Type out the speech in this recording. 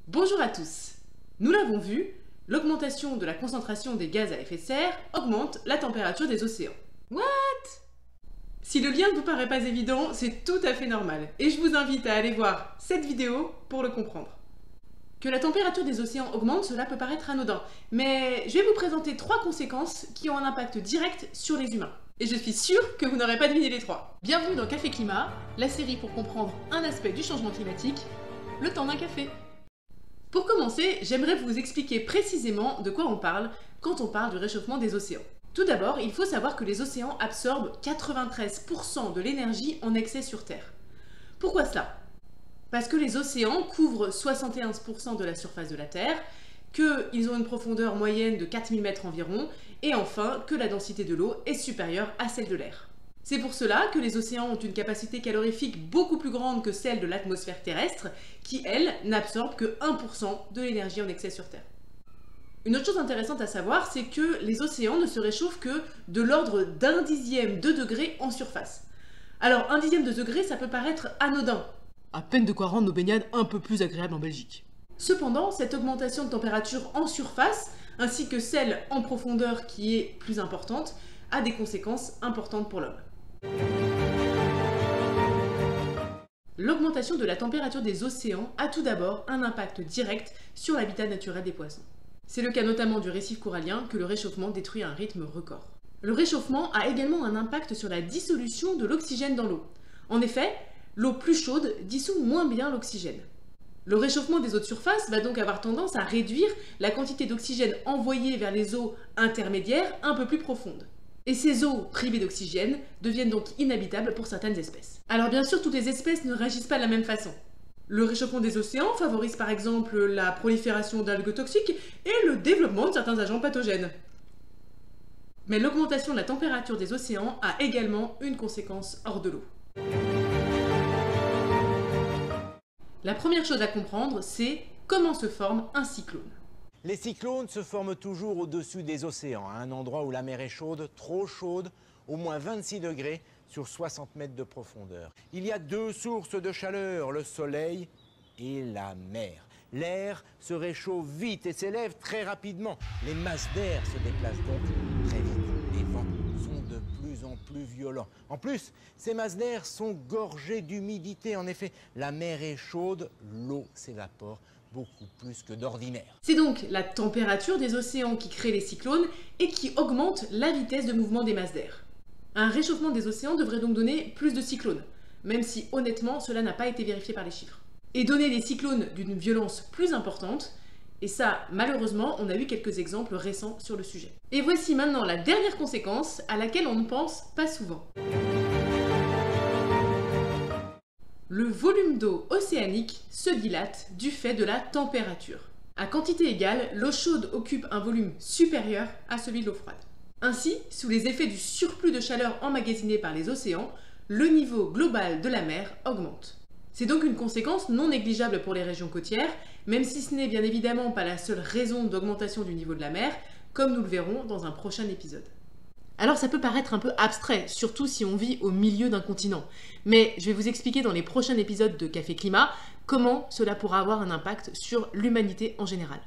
Bonjour à tous. Nous l'avons vu, l'augmentation de la concentration des gaz à effet de serre augmente la température des océans. What? Si le lien ne vous paraît pas évident, c'est tout à fait normal, et je vous invite à aller voir cette vidéo pour le comprendre. Que la température des océans augmente, cela peut paraître anodin, mais je vais vous présenter 3 conséquences qui ont un impact direct sur les humains. Et je suis sûre que vous n'aurez pas deviné les 3. Bienvenue dans Café Climat, la série pour comprendre un aspect du changement climatique, le temps d'un café. Pour commencer, j'aimerais vous expliquer précisément de quoi on parle quand on parle du réchauffement des océans. Tout d'abord, il faut savoir que les océans absorbent 93% de l'énergie en excès sur Terre. Pourquoi cela? Parce que les océans couvrent 71% de la surface de la Terre, qu'ils ont une profondeur moyenne de 4000 mètres environ, et enfin que la densité de l'eau est supérieure à celle de l'air. C'est pour cela que les océans ont une capacité calorifique beaucoup plus grande que celle de l'atmosphère terrestre, qui, elle, n'absorbe que 1% de l'énergie en excès sur Terre. Une autre chose intéressante à savoir, c'est que les océans ne se réchauffent que de l'ordre d'1 dixième de degré en surface. Alors, 1 dixième de degré, ça peut paraître anodin. À peine de quoi rendre nos baignades un peu plus agréables en Belgique. Cependant, cette augmentation de température en surface, ainsi que celle en profondeur qui est plus importante, a des conséquences importantes pour l'homme. L'augmentation de la température des océans a tout d'abord un impact direct sur l'habitat naturel des poissons. C'est le cas notamment du récif corallien que le réchauffement détruit à un rythme record. Le réchauffement a également un impact sur la dissolution de l'oxygène dans l'eau. En effet, l'eau plus chaude dissout moins bien l'oxygène. Le réchauffement des eaux de surface va donc avoir tendance à réduire la quantité d'oxygène envoyée vers les eaux intermédiaires un peu plus profondes. Et ces eaux privées d'oxygène deviennent donc inhabitables pour certaines espèces. Alors bien sûr, toutes les espèces ne réagissent pas de la même façon. Le réchauffement des océans favorise par exemple la prolifération d'algues toxiques et le développement de certains agents pathogènes. Mais l'augmentation de la température des océans a également une conséquence hors de l'eau. La première chose à comprendre, c'est comment se forme un cyclone. Les cyclones se forment toujours au-dessus des océans, à un endroit où la mer est chaude, trop chaude, au moins 26 degrés sur 60 mètres de profondeur. Il y a 2 sources de chaleur, le soleil et la mer. L'air se réchauffe vite et s'élève très rapidement. Les masses d'air se déplacent donc très vite. Les vents sont de plus en plus violents. En plus, ces masses d'air sont gorgées d'humidité. En effet, la mer est chaude, l'eau s'évapore beaucoup plus que d'ordinaire. C'est donc la température des océans qui crée les cyclones et qui augmente la vitesse de mouvement des masses d'air. Un réchauffement des océans devrait donc donner plus de cyclones, même si honnêtement cela n'a pas été vérifié par les chiffres. Et donner des cyclones d'une violence plus importante, et ça malheureusement on a eu quelques exemples récents sur le sujet. Et voici maintenant la dernière conséquence à laquelle on ne pense pas souvent. Le volume d'eau océanique se dilate du fait de la température. À quantité égale, l'eau chaude occupe un volume supérieur à celui de l'eau froide. Ainsi, sous les effets du surplus de chaleur emmagasiné par les océans, le niveau global de la mer augmente. C'est donc une conséquence non négligeable pour les régions côtières, même si ce n'est bien évidemment pas la seule raison d'augmentation du niveau de la mer, comme nous le verrons dans un prochain épisode. Alors ça peut paraître un peu abstrait, surtout si on vit au milieu d'un continent. Mais je vais vous expliquer dans les prochains épisodes de Café Climat comment cela pourra avoir un impact sur l'humanité en général.